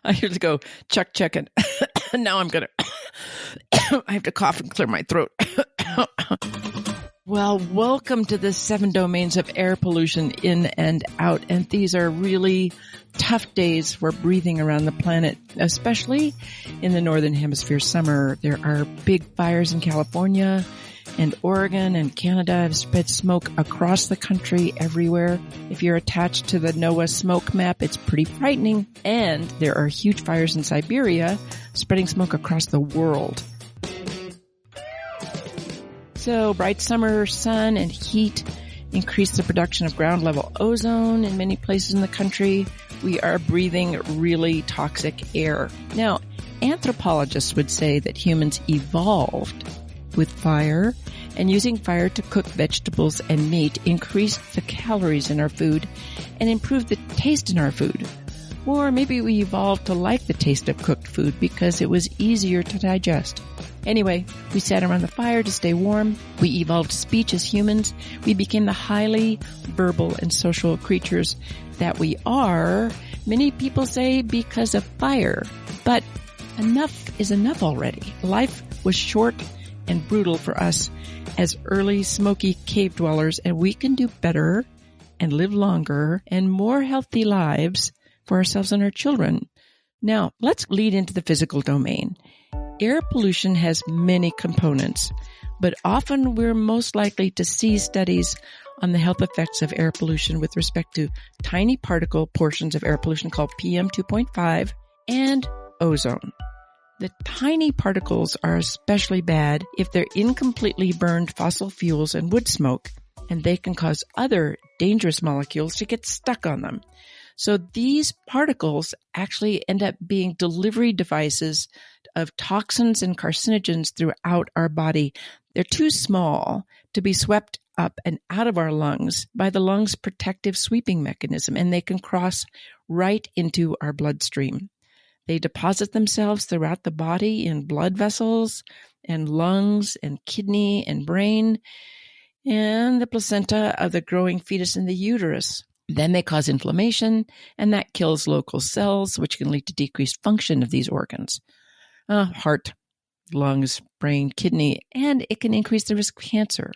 I usually go, check it. Now I'm going to, I have to cough and clear my throat. Well, welcome to the 7 domains of air pollution in and out. And these are really tough days for breathing around the planet, especially in the Northern Hemisphere summer. There are big fires in California and Oregon and Canada have spread smoke across the country everywhere. If you're attached to the NOAA smoke map, it's pretty frightening. And there are huge fires in Siberia spreading smoke across the world. So bright summer sun and heat increase the production of ground level ozone in many places in the country. We are breathing really toxic air. Now, anthropologists would say that humans evolved with fire, and using fire to cook vegetables and meat increased the calories in our food and improved the taste in our food. Or maybe we evolved to like the taste of cooked food because it was easier to digest. Anyway, we sat around the fire to stay warm. We evolved speech as humans. We became the highly verbal and social creatures that we are. Many people say because of fire. But enough is enough already. Life was short and brutal for us as early smoky cave dwellers, and we can do better and live longer and more healthy lives for ourselves and our children. Now, let's lead into the physical domain. Air pollution has many components, but often we're most likely to see studies on the health effects of air pollution with respect to tiny particle portions of air pollution called PM 2.5 and ozone. The tiny particles are especially bad if they're incompletely burned fossil fuels and wood smoke, and they can cause other dangerous molecules to get stuck on them. So these particles actually end up being delivery devices of toxins and carcinogens throughout our body. They're too small to be swept up and out of our lungs by the lungs' protective sweeping mechanism, and they can cross right into our bloodstream. They deposit themselves throughout the body in blood vessels and lungs and kidney and brain and the placenta of the growing fetus in the uterus. Then they cause inflammation, and that kills local cells, which can lead to decreased function of these organs. Heart, lungs, brain, kidney, and it can increase the risk of cancer.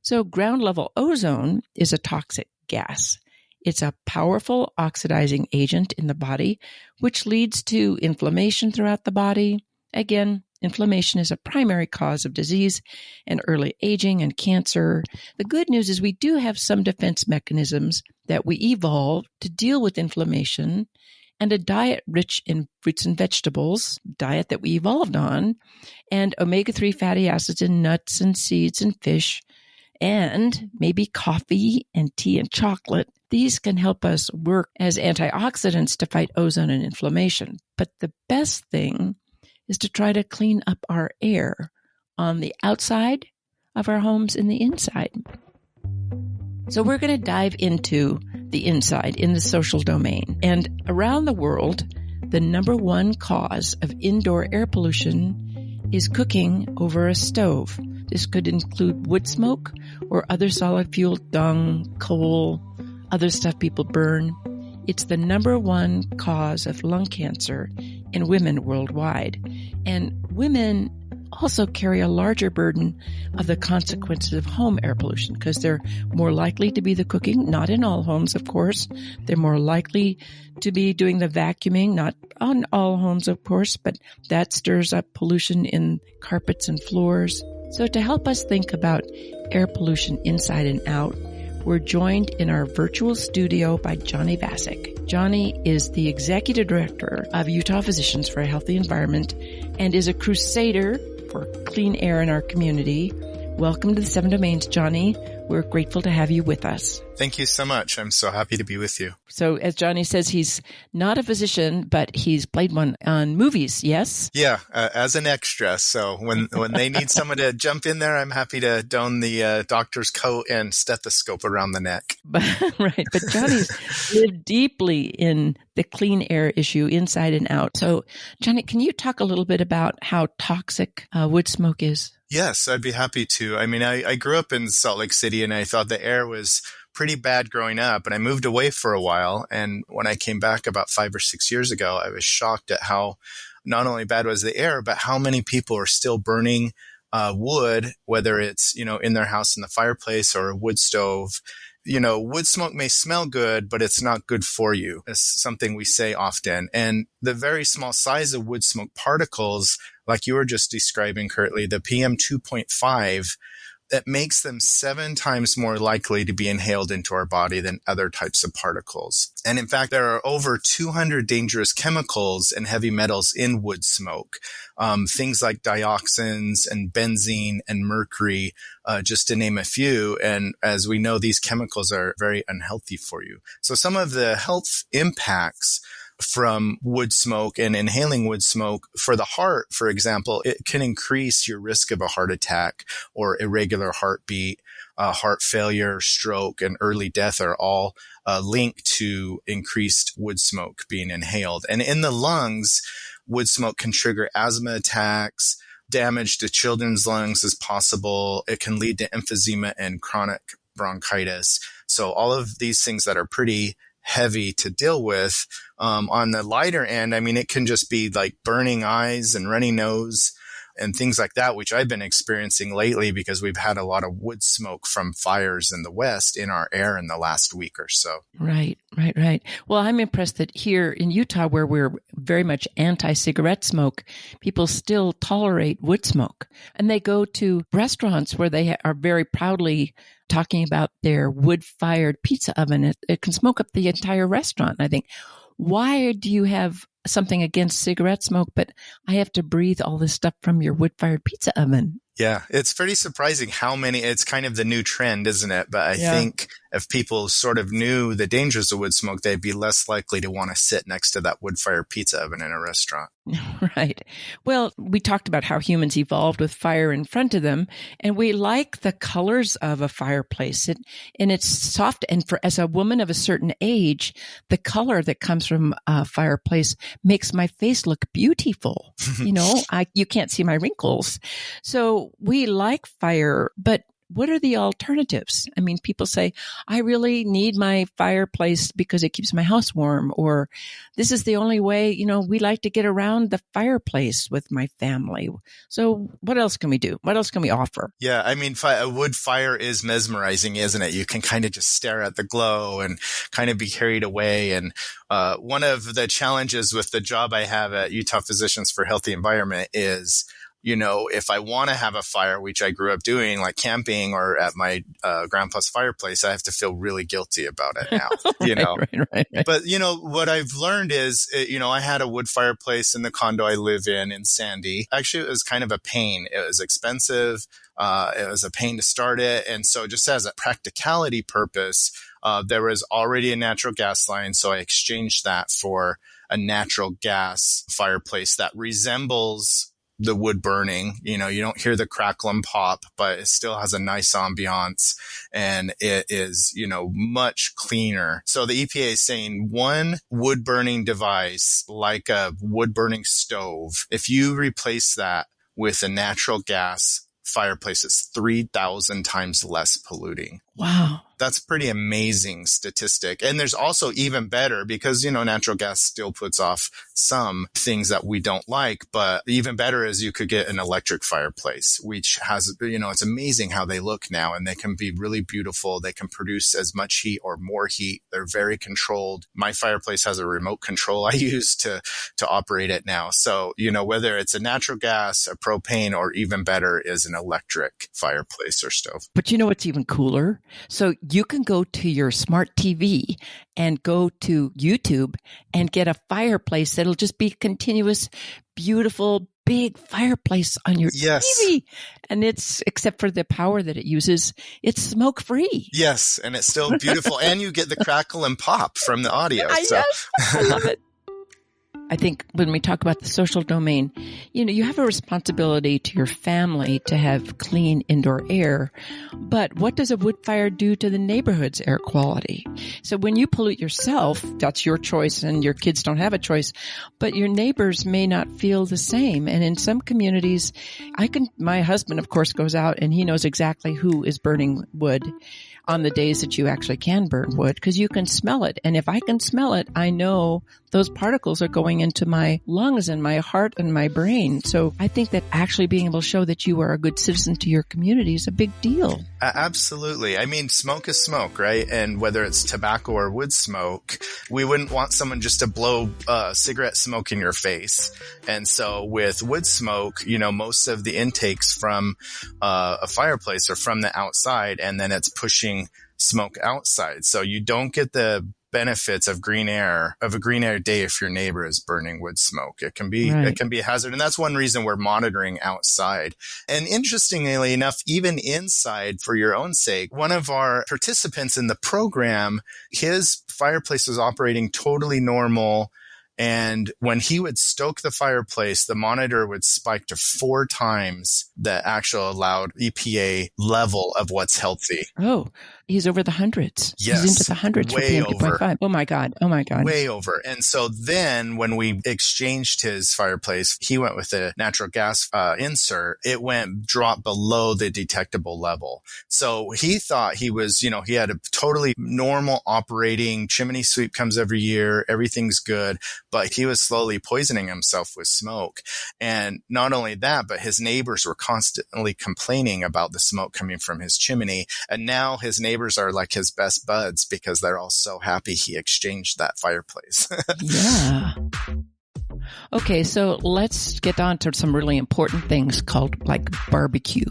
So ground level ozone is a toxic gas. It's a powerful oxidizing agent in the body, which leads to inflammation throughout the body. Again, inflammation is a primary cause of disease and early aging and cancer. The good news is we do have some defense mechanisms that we evolved to deal with inflammation, and a diet rich in fruits and vegetables, diet that we evolved on, and omega-3 fatty acids in nuts and seeds and fish, and maybe coffee and tea and chocolate. These can help us work as antioxidants to fight ozone and inflammation. But the best thing is to try to clean up our air on the outside of our homes and the inside. So we're going to dive into the inside in the social domain. And around the world, the number one cause of indoor air pollution is cooking over a stove. This could include wood smoke or other solid fuel, dung, coal, other stuff people burn. It's the number one cause of lung cancer in women worldwide. And women also carry a larger burden of the consequences of home air pollution because they're more likely to be the cooking, not in all homes, of course. They're more likely to be doing the vacuuming, not on all homes, of course, but that stirs up pollution in carpets and floors. So to help us think about air pollution inside and out, we're joined in our virtual studio by Johnny Vasic. Johnny is the executive director of Utah Physicians for a Healthy Environment and is a crusader for clean air in our community. Welcome to the 7 Domains, Johnny. We're grateful to have you with us. Thank you so much. I'm so happy to be with you. So as Johnny says, he's not a physician, but he's played one on movies, yes? Yeah, as an extra. So when they need someone to jump in there, I'm happy to don the doctor's coat and stethoscope around the neck. Right. But Johnny's lived deeply in the clean air issue inside and out. So Johnny, can you talk a little bit about how toxic wood smoke is? Yes, I'd be happy to. I mean, I grew up in Salt Lake City, and I thought the air was pretty bad growing up, and I moved away for a while. And when I came back about 5 or 6 years ago, I was shocked at how not only bad was the air, but how many people are still burning wood, whether it's, in their house in the fireplace or a wood stove. Wood smoke may smell good, but it's not good for you. It's something we say often. And the very small size of wood smoke particles, like you were just describing, Curtly, the PM 2.5, that makes them 7 times more likely to be inhaled into our body than other types of particles. And in fact, there are over 200 dangerous chemicals and heavy metals in wood smoke. Things like dioxins and benzene and mercury, just to name a few. And as we know, these chemicals are very unhealthy for you. So some of the health impacts from wood smoke and inhaling wood smoke for the heart, for example, it can increase your risk of a heart attack or irregular heartbeat, heart failure, stroke, and early death are all linked to increased wood smoke being inhaled. And in the lungs, wood smoke can trigger asthma attacks. Damage to children's lungs is possible. It can lead to emphysema and chronic bronchitis. So all of these things that are pretty heavy to deal with. On the lighter end, it can just be like burning eyes and runny nose and things like that, which I've been experiencing lately because we've had a lot of wood smoke from fires in the West in our air in the last week or so. Right. Well, I'm impressed that here in Utah, where we're very much anti-cigarette smoke, people still tolerate wood smoke. And they go to restaurants where they are very proudly talking about their wood-fired pizza oven. It can smoke up the entire restaurant. I think, why do you have something against cigarette smoke, but I have to breathe all this stuff from your wood-fired pizza oven? Yeah, it's pretty surprising how many, it's kind of the new trend, isn't it? But I think if people sort of knew the dangers of wood smoke, they'd be less likely to want to sit next to that wood-fired pizza oven in a restaurant. Right. Well, we talked about how humans evolved with fire in front of them, and we like the colors of a fireplace. And it's soft. And as a woman of a certain age, the color that comes from a fireplace makes my face look beautiful. You can't see my wrinkles. So we like fire, but what are the alternatives? People say, I really need my fireplace because it keeps my house warm, or this is the only way, we like to get around the fireplace with my family. So what else can we do? What else can we offer? Yeah, a wood fire is mesmerizing, isn't it? You can kind of just stare at the glow and kind of be carried away. And one of the challenges with the job I have at Utah Physicians for Healthy Environment is, if I want to have a fire, which I grew up doing, like camping or at my grandpa's fireplace, I have to feel really guilty about it now, Right. But, what I've learned is, I had a wood fireplace in the condo I live in Sandy. Actually, it was kind of a pain. It was expensive. It was a pain to start it. And so just as a practicality purpose, there was already a natural gas line. So I exchanged that for a natural gas fireplace that resembles the wood burning. You don't hear the crackle and pop, but it still has a nice ambiance, and it is, much cleaner. So the EPA is saying one wood burning device, like a wood burning stove, if you replace that with a natural gas fireplace, it's 3,000 times less polluting. Wow. That's a pretty amazing statistic. And there's also even better because, natural gas still puts off some things that we don't like, but even better is you could get an electric fireplace, which has, it's amazing how they look now, and they can be really beautiful. They can produce as much heat or more heat. They're very controlled. My fireplace has a remote control I use to operate it now. So, whether it's a natural gas, a propane, or even better is an electric fireplace or stove. But what's even cooler? So you can go to your smart TV and go to YouTube and get a fireplace that'll just be continuous, beautiful, big fireplace on your TV. And it's, except for the power that it uses, it's smoke free. Yes. And it's still beautiful. And you get the crackle and pop from the audio. Yes, I love it. I think when we talk about the social domain, you have a responsibility to your family to have clean indoor air. But what does a wood fire do to the neighborhood's air quality? So when you pollute yourself, that's your choice, and your kids don't have a choice, but your neighbors may not feel the same. And in some communities, my husband, of course, goes out and he knows exactly who is burning wood. on the days that you actually can burn wood, because you can smell it. And if I can smell it, I know those particles are going into my lungs and my heart and my brain. So I think that actually being able to show that you are a good citizen to your community is a big deal. Absolutely. I mean, smoke is smoke, right? And whether it's tobacco or wood smoke, we wouldn't want someone just to blow cigarette smoke in your face. And so with wood smoke, most of the intakes from a fireplace are from the outside, and then it's pushing smoke outside. So you don't get the benefits of a green air day if your neighbor is burning wood smoke. It can be a hazard. And that's one reason we're monitoring outside. And interestingly enough, even inside, for your own sake, one of our participants in the program, his fireplace was operating totally normal. And when he would stoke the fireplace, the monitor would spike to 4 times the actual allowed EPA level of what's healthy. Oh, he's over the hundreds. Yes. He's into the hundreds way for PM2.5. Oh my God. Way over. And so then when we exchanged his fireplace, he went with a natural gas insert. It dropped below the detectable level. So he thought he was, he had a totally normal operating chimney sweep, comes every year. Everything's good. But he was slowly poisoning himself with smoke. And not only that, but his neighbors were constantly complaining about the smoke coming from his chimney. And now his neighbors are like his best buds because they're all so happy he exchanged that fireplace. Yeah. Okay, so let's get on to some really important things called like barbecue.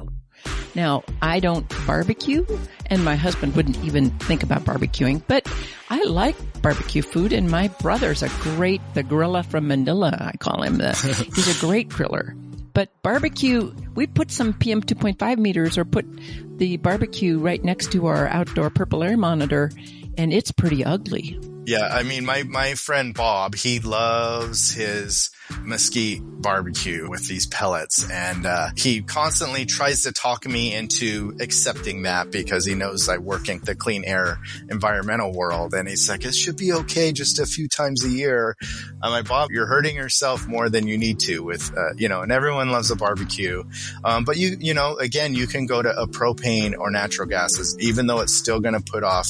Now, I don't barbecue, and my husband wouldn't even think about barbecuing, but I like barbecue food, and my brother's the gorilla from Manila, I call him. He's a great griller. But barbecue, we put some PM2.5 meters or put the barbecue right next to our outdoor purple air monitor, and it's pretty ugly. Yeah, I mean, my friend Bob, he loves his mesquite barbecue with these pellets, and he constantly tries to talk me into accepting that because he knows I work in the clean air environmental world, and he's like, it should be okay just a few times a year. I'm like, Bob, you're hurting yourself more than you need to with and everyone loves a barbecue, but again, you can go to a propane or natural gases, even though it's still going to put off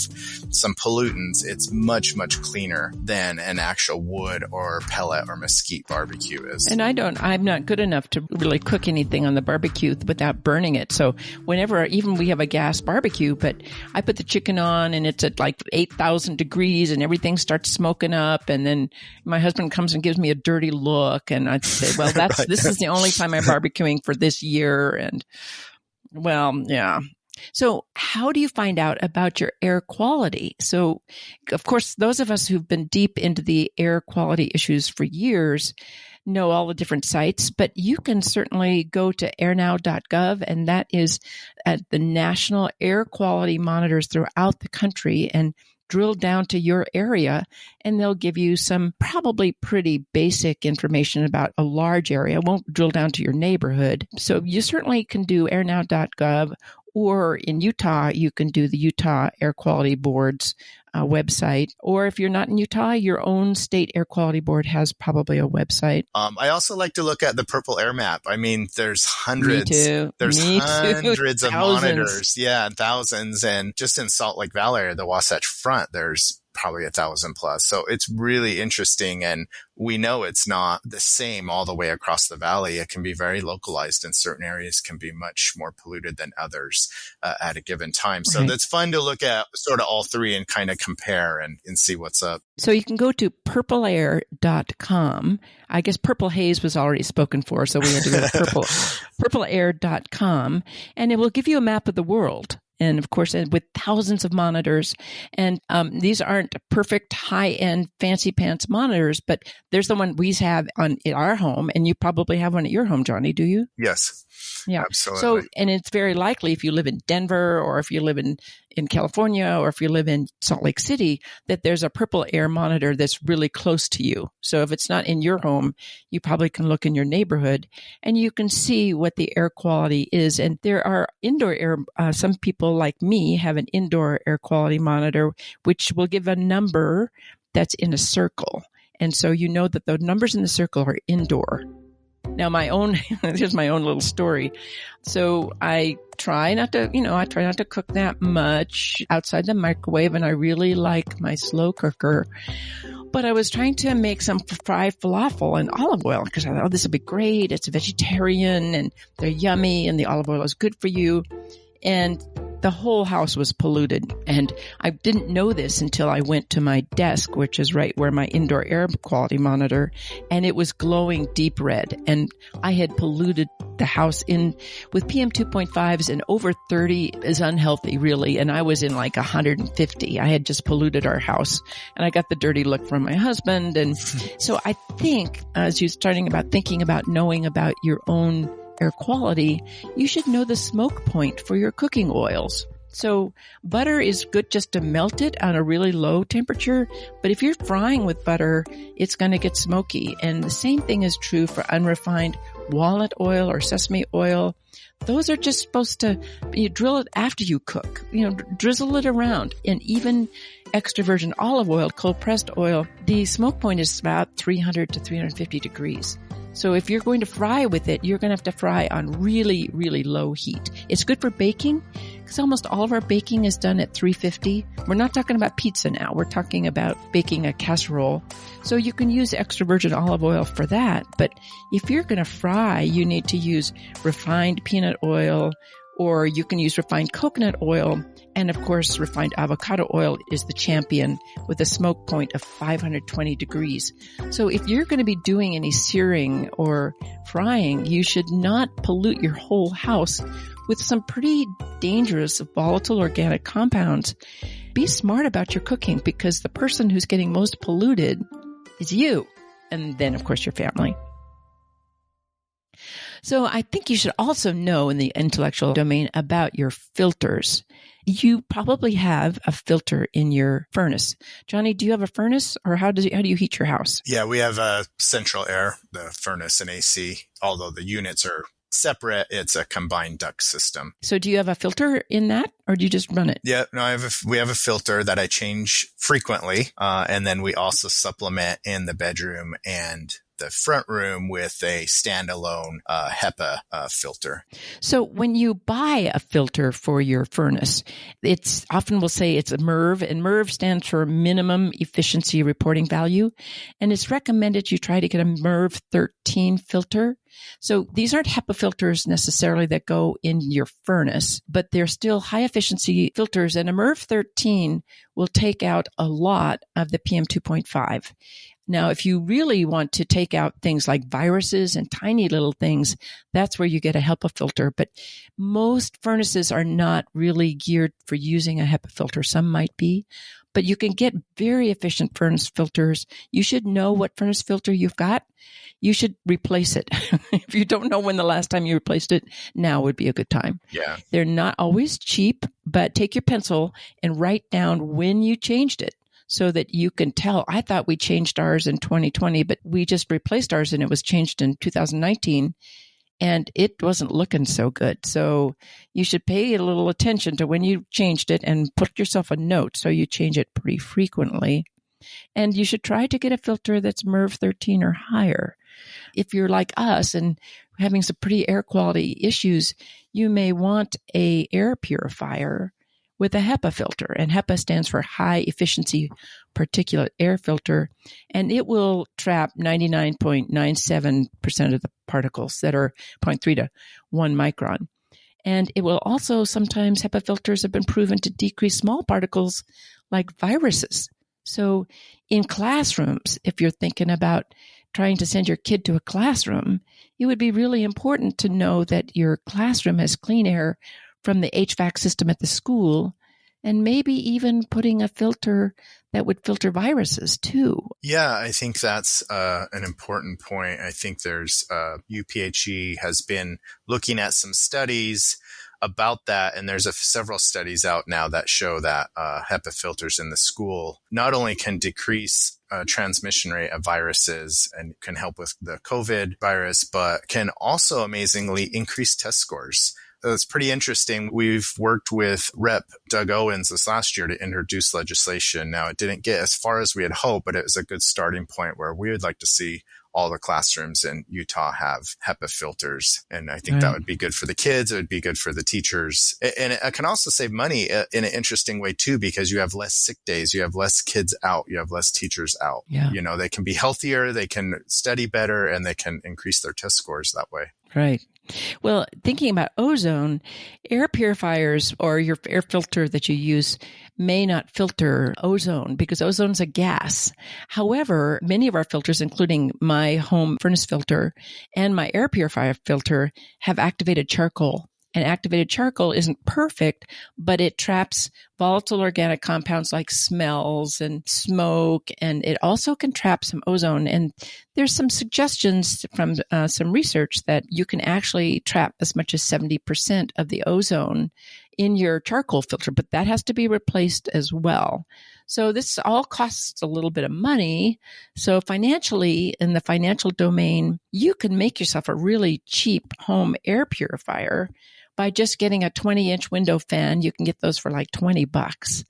some pollutants. It's much cleaner than an actual wood or pellet or mesquite barbecue is. And I'm not good enough to really cook anything on the barbecue without burning it. So whenever, even we have a gas barbecue, but I put the chicken on and it's at like 8,000 degrees and everything starts smoking up. And then my husband comes and gives me a dirty look. And I'd say, well, this is the only time I'm barbecuing for this year. And well, yeah. So how do you find out about your air quality? So, of course, those of us who've been deep into the air quality issues for years know all the different sites, but you can certainly go to airnow.gov, and that is at the national air quality monitors throughout the country, and drill down to your area, and they'll give you some probably pretty basic information about a large area. It won't drill down to your neighborhood. So you certainly can do airnow.gov, or in Utah, you can do the Utah Air Quality Board's website. Or if you're not in Utah, your own state air quality board has probably a website. I also like to look at the Purple Air Map. I mean, there's hundreds. Me too. Hundreds of monitors. Yeah, thousands. And just in Salt Lake Valley, the Wasatch Front, there's probably 1,000 plus. So it's really interesting. And we know it's not the same all the way across the valley. It can be very localized, and certain areas can be much more polluted than others at a given time. So That's fun to look at sort of all three and kind of compare and see what's up. So you can go to purpleair.com. I guess Purple Haze was already spoken for, so we had to go to purpleair.com, and it will give you a map of the world. And of course, with thousands of monitors. And these aren't perfect high-end fancy pants monitors, but there's the one we have in our home, and you probably have one at your home, Johnny, do you? Yes. Yeah. Absolutely. So, and it's very likely if you live in Denver, or if you live in California, or if you live in Salt Lake City, that there's a Purple Air monitor that's really close to you. So if it's not in your home, you probably can look in your neighborhood and you can see what the air quality is. And there are indoor air, some people like me have an indoor air quality monitor, which will give a number that's in a circle. And so you know that the numbers in the circle are indoor. Now here's my own little story. So I try not to cook that much outside the microwave, and I really like my slow cooker. But I was trying to make some fried falafel in olive oil because I thought, this would be great. It's a vegetarian and they're yummy and the olive oil is good for you. And the whole house was polluted. And I didn't know this until I went to my desk, which is right where my indoor air quality monitor, and it was glowing deep red. And I had polluted the house with PM 2.5s, and over 30 is unhealthy, really. And I was in like 150. I had just polluted our house, and I got the dirty look from my husband. And so I think as you're thinking about knowing about your own air quality, you should know the smoke point for your cooking oils. So butter is good just to melt it on a really low temperature, but if you're frying with butter, it's going to get smoky. And the same thing is true for unrefined walnut oil or sesame oil. Those are just supposed to, you drill it after you cook, drizzle it around. And even extra virgin olive oil, cold pressed oil, the smoke point is about 300 to 350 degrees. So if you're going to fry with it, you're going to have to fry on really, really low heat. It's good for baking because almost all of our baking is done at 350. We're not talking about pizza now. We're talking about baking a casserole. So you can use extra virgin olive oil for that. But if you're going to fry, you need to use refined peanut oil, or you can use refined coconut oil. And of course, refined avocado oil is the champion with a smoke point of 520 degrees. So if you're going to be doing any searing or frying, you should not pollute your whole house with some pretty dangerous volatile organic compounds. Be smart about your cooking, because the person who's getting most polluted is you. And then, of course, your family. So I think you should also know in the intellectual domain about your filters. You probably have a filter in your furnace. Johnny, do you have a furnace, or how do you heat your house? Yeah, we have a central air, the furnace and AC. Although the units are separate, it's a combined duct system. So do you have a filter in that, or do you just run it? Yeah, no, we have a filter that I change frequently. And then we also supplement in the bedroom and the front room with a standalone HEPA filter. So when you buy a filter for your furnace, it's often we'll say it's a MERV, and MERV stands for Minimum Efficiency Reporting Value. And it's recommended you try to get a MERV 13 filter. So these aren't HEPA filters necessarily that go in your furnace, but they're still high efficiency filters. And a MERV 13 will take out a lot of the PM 2.5. Now, if you really want to take out things like viruses and tiny little things, that's where you get a HEPA filter. But most furnaces are not really geared for using a HEPA filter. Some might be, but you can get very efficient furnace filters. You should know what furnace filter you've got. You should replace it. If you don't know when the last time you replaced it, now would be a good time. Yeah. They're not always cheap, but take your pencil and write down when you changed it, so that you can tell. I thought we changed ours in 2020, but we just replaced ours and it was changed in 2019 and it wasn't looking so good. So you should pay a little attention to when you changed it and put yourself a note so you change it pretty frequently. And you should try to get a filter that's MERV 13 or higher. If you're like us and having some pretty air quality issues, you may want a air purifier with a HEPA filter. And HEPA stands for High Efficiency Particulate Air Filter. And it will trap 99.97% of the particles that are 0.3 to 1 micron. And it will also, sometimes HEPA filters have been proven to decrease small particles like viruses. So in classrooms, if you're thinking about trying to send your kid to a classroom, it would be really important to know that your classroom has clean air from the HVAC system at the school, and maybe even putting a filter that would filter viruses too. Yeah, I think that's an important point. I think there's UPHE has been looking at some studies about that, and there's several studies out now that show that HEPA filters in the school not only can decrease transmission rate of viruses and can help with the COVID virus, but can also amazingly increase test scores. It's pretty interesting. We've worked with Rep. Doug Owens this last year to introduce legislation. Now, it didn't get as far as we had hoped, but it was a good starting point where we would like to see all the classrooms in Utah have HEPA filters. And I think Right. that would be good for the kids. It would be good for the teachers. And it can also save money in an interesting way too, because you have less sick days, you have less kids out, you have less teachers out. Yeah. You know, they can be healthier, they can study better, and they can increase their test scores that way. Right. Well, thinking about ozone, air purifiers or your air filter that you use may not filter ozone because ozone's a gas. However, many of our filters, including my home furnace filter and my air purifier filter, have activated charcoal. And activated charcoal isn't perfect, but it traps volatile organic compounds like smells and smoke, and it also can trap some ozone. And there's some suggestions from some research that you can actually trap as much as 70% of the ozone in your charcoal filter, but that has to be replaced as well. So this all costs a little bit of money. So financially, in the financial domain, you can make yourself a really cheap home air purifier by just getting a 20-inch window fan. You can get those for like $20.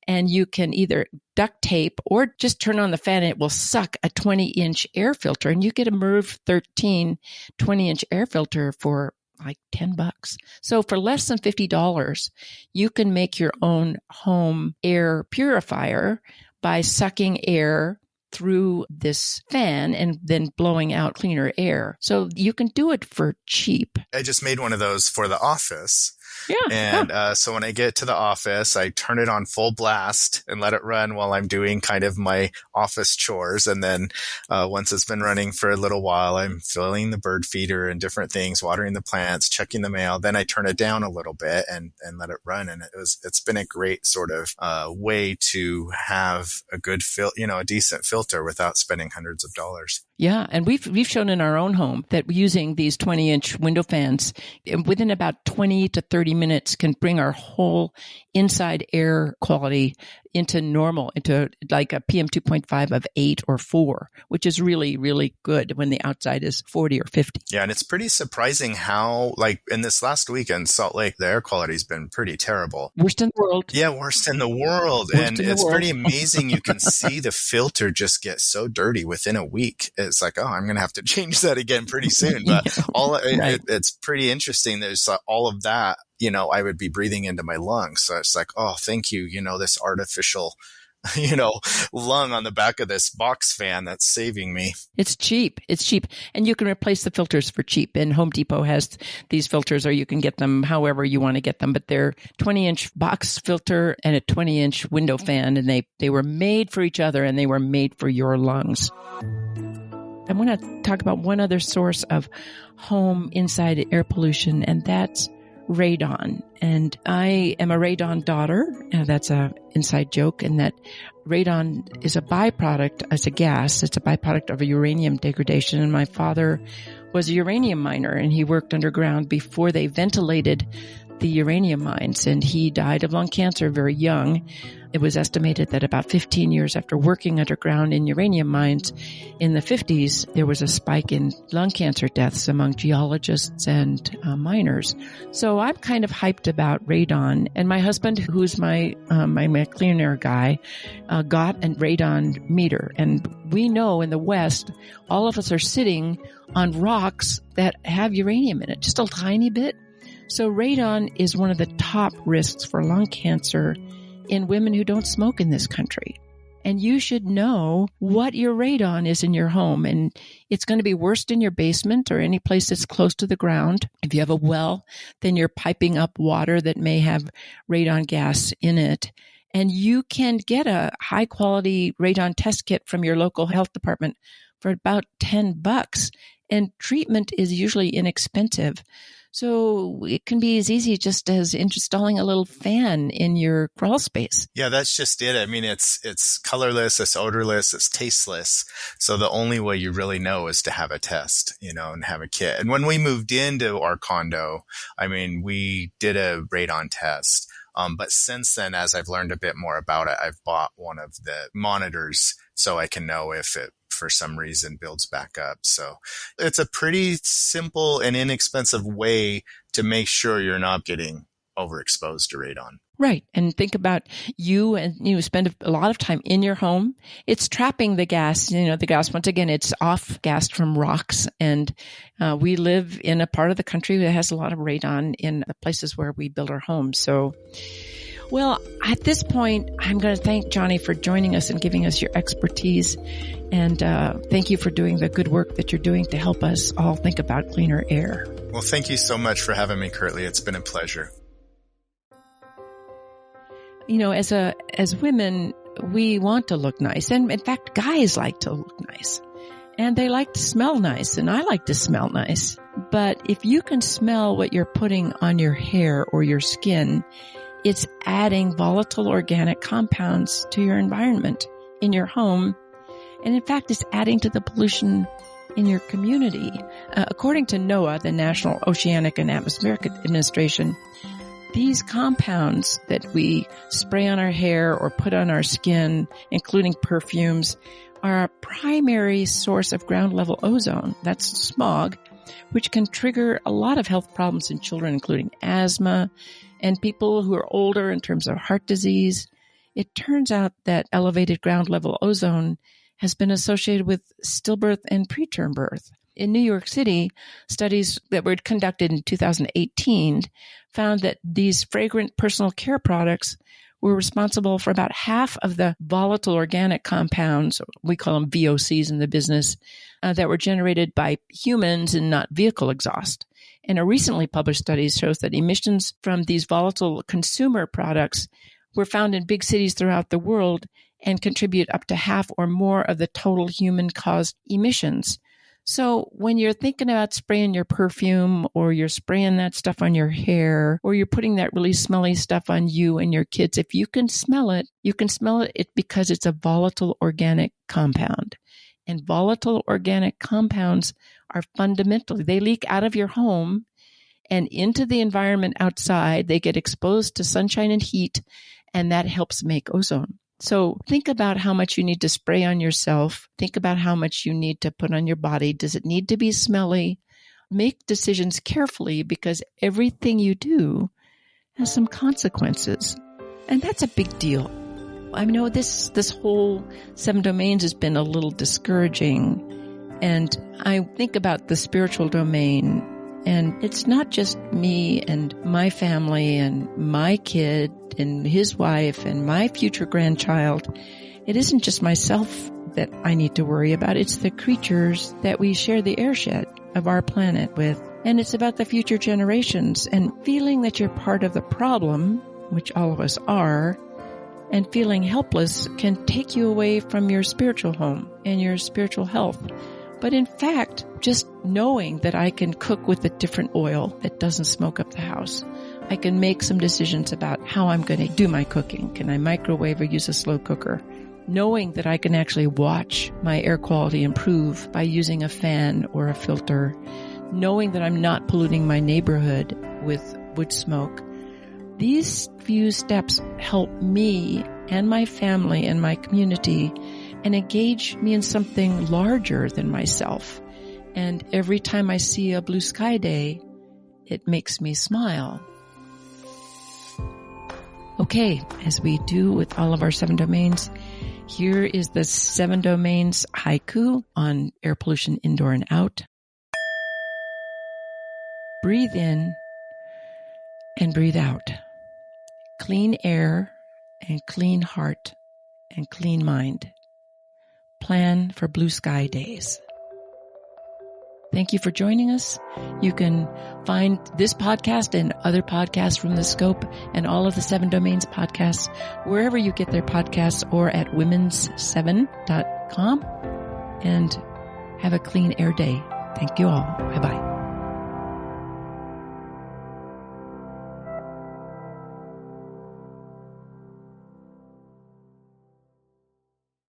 And you can either duct tape or just turn on the fan and it will suck a 20-inch air filter. And you get a MERV 13 20-inch air filter for like $10. So for less than $50, you can make your own home air purifier by sucking air through this fan and then blowing out cleaner air. So you can do it for cheap. I just made one of those for the office. Yeah. And so when I get to the office, I turn it on full blast and let it run while I'm doing kind of my office chores. And then once it's been running for a little while, I'm filling the bird feeder and different things, watering the plants, checking the mail. Then I turn it down a little bit and let it run. And it's been a great sort of way to have a good a decent filter without spending hundreds of dollars. Yeah, and we've shown in our own home that using these 20-inch window fans within about 20 to 30 minutes can bring our whole inside air quality into normal, into like a PM 2.5 of 8 or 4, which is really, really good when the outside is 40 or 50. Yeah, and it's pretty surprising how, like, in this last week in Salt Lake, the air quality's been pretty terrible. Worst in the world. Yeah, worst in the world. It's pretty amazing. You can see the filter just get so dirty within a week. It's like, oh, I'm going to have to change that again pretty soon. But it's pretty interesting. There's all of that, I would be breathing into my lungs. So it's like, oh, thank you, this artificial, lung on the back of this box fan that's saving me. It's cheap. And you can replace the filters for cheap. And Home Depot has these filters, or you can get them however you want to get them. But they're 20-inch box filter and a 20-inch window fan. And they were made for each other and they were made for your lungs. I want to talk about one other source of home inside air pollution, and that's radon. And I am a radon daughter. That's a inside joke. And that radon is a byproduct as a gas. It's a byproduct of a uranium degradation. And my father was a uranium miner, and he worked underground before they ventilated the uranium mines. And he died of lung cancer very young. It was estimated that about 15 years after working underground in uranium mines in the 50s, there was a spike in lung cancer deaths among geologists and miners. So I'm kind of hyped about radon. And my husband, who's my clean air guy, got a radon meter. And we know in the West, all of us are sitting on rocks that have uranium in it, just a tiny bit. So radon is one of the top risks for lung cancer in women who don't smoke in this country. And you should know what your radon is in your home. And it's going to be worst in your basement or any place that's close to the ground. If you have a well, then you're piping up water that may have radon gas in it. And you can get a high quality radon test kit from your local health department for about $10. And treatment is usually inexpensive. So it can be as easy just as installing a little fan in your crawl space. Yeah, that's just it. I mean, it's colorless, it's odorless, it's tasteless. So the only way you really know is to have a test, and have a kit. And when we moved into our condo, I mean, we did a radon test. But since then, as I've learned a bit more about it, I've bought one of the monitors so I can know if it for some reason builds back up. So it's a pretty simple and inexpensive way to make sure you're not getting overexposed to radon. Right. And think about you spend a lot of time in your home. It's trapping the gas, the gas, once again, it's off gassed from rocks. And we live in a part of the country that has a lot of radon in the places where we build our homes. So, well, at this point, I'm going to thank Johnny for joining us and giving us your expertise. And thank you for doing the good work that you're doing to help us all think about cleaner air. Well, thank you so much for having me, Curtly. It's been a pleasure. As women, we want to look nice. And in fact, guys like to look nice. And they like to smell nice. And I like to smell nice. But if you can smell what you're putting on your hair or your skin, it's adding volatile organic compounds to your environment in your home. And in fact, it's adding to the pollution in your community. According to NOAA, the National Oceanic and Atmospheric Administration, these compounds that we spray on our hair or put on our skin, including perfumes, are a primary source of ground level ozone. That's smog, which can trigger a lot of health problems in children, including asthma and people who are older in terms of heart disease. It turns out that elevated ground level ozone has been associated with stillbirth and preterm birth. In New York City, studies that were conducted in 2018 found that these fragrant personal care products were responsible for about half of the volatile organic compounds, we call them VOCs in the business, that were generated by humans and not vehicle exhaust. And a recently published study shows that emissions from these volatile consumer products were found in big cities throughout the world and contribute up to half or more of the total human-caused emissions. So when you're thinking about spraying your perfume or you're spraying that stuff on your hair or you're putting that really smelly stuff on you and your kids, if you can smell it, because it's a volatile organic compound. And volatile organic compounds are fundamentally, they leak out of your home and into the environment outside. They get exposed to sunshine and heat, and that helps make ozone. So think about how much you need to spray on yourself. Think about how much you need to put on your body. Does it need to be smelly? Make decisions carefully because everything you do has some consequences. And that's a big deal. I know this whole 7 domains has been a little discouraging. And I think about the spiritual domain. And it's not just me and my family and my kid and his wife and my future grandchild. It isn't just myself that I need to worry about. It's the creatures that we share the airshed of our planet with. And it's about the future generations and feeling that you're part of the problem, which all of us are, and feeling helpless can take you away from your spiritual home and your spiritual health. But in fact, just knowing that I can cook with a different oil that doesn't smoke up the house, I can make some decisions about how I'm going to do my cooking. Can I microwave or use a slow cooker? Knowing that I can actually watch my air quality improve by using a fan or a filter. Knowing that I'm not polluting my neighborhood with wood smoke. These few steps help me and my family and my community and engage me in something larger than myself. And every time I see a blue sky day, it makes me smile. Okay, as we do with all of our 7 domains, here is the 7 domains haiku on air pollution indoor and out. Breathe in and breathe out. Clean air and clean heart and clean mind. Plan for blue sky days. Thank you for joining us. You can find this podcast and other podcasts from The Scope and all of the 7 Domains podcasts wherever you get their podcasts or at womens7.com. And have a clean air day. Thank you all. Bye-bye.